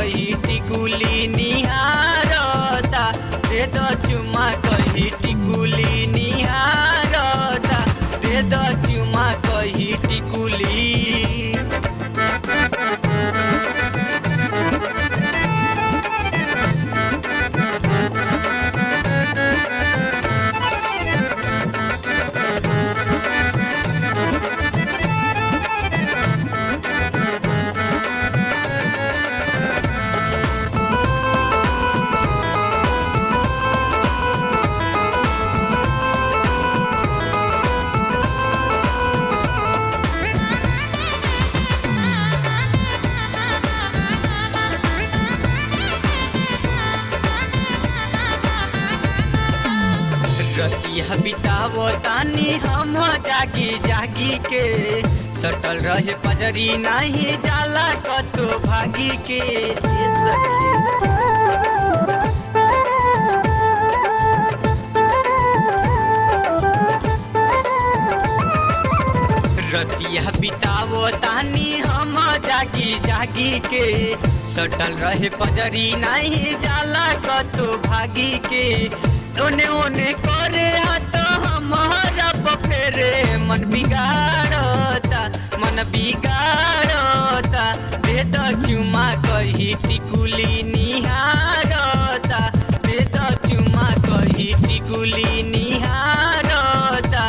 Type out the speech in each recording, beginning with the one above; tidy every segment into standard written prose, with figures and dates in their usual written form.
कही टिकुली निहारता, दे द चुमा कही टिकुली निहारता, दे द चुमा कही टिकुली। रतिया बितावो तानी हम जागी जागी के, सटल रहे पजरी नहीं जाला कतो भागी के। रतिया बितावो तानी हम जागी जागी के, सटल रहे पजरी नहीं जाला कतो भागी के। ओने ओने करे हाथ हमारा बफेरे, मन बिगाड़ता मन बिगाड़ता, दे द चुमा कही टिकुली निहारता, दे द चुमा कही टिकुली निहारता।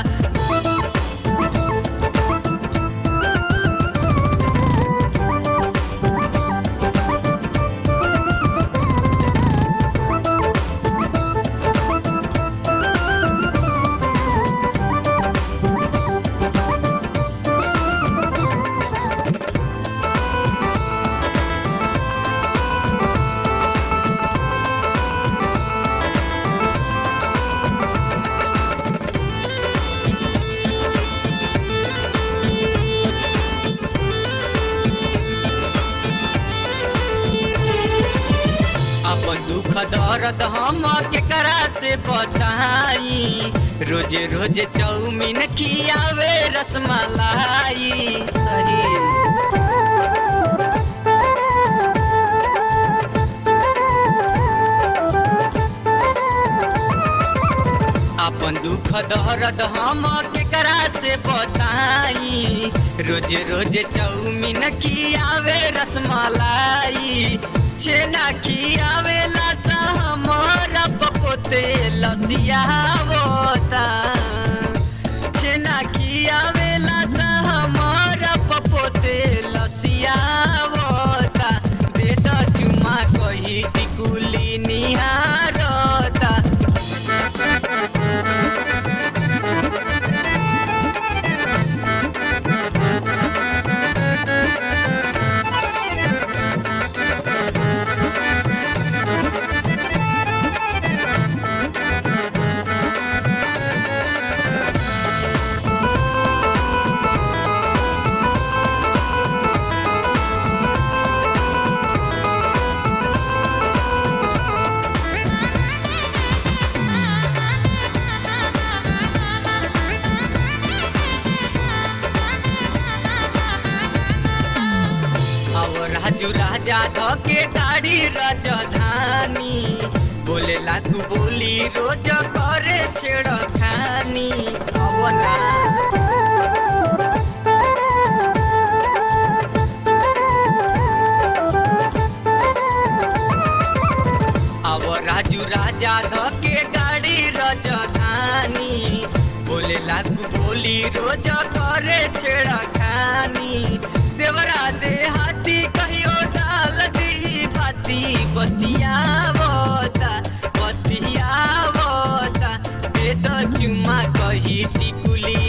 दुख दर्द हम केकरा से बताई, रोजे रोजे चाउमीन खियावे रसमलाई। सही अपन दुख दर्द हम केकरा से बताई, रोजे रोजे चाउमीन खियावे रसमलाई। छेना खियावेला सा हमारा पपोते लसियावता, छेना खियावेला सा हमारा पपोते लसियावता, दे द चुमा कही टिकुली निहारता। राजू राजा धके गाड़ी राजधानी, बोले लागू बोली रोज करे छेड़खानी। अवना अब राजू राजा धके गाड़ी राजधानी, बोले लागू बोली रोज करे छेड़खानी। देवरा दे हाथी कहियो डाल दी बाती, बतियावता बतियावता, दे द चुमा कही टिकुली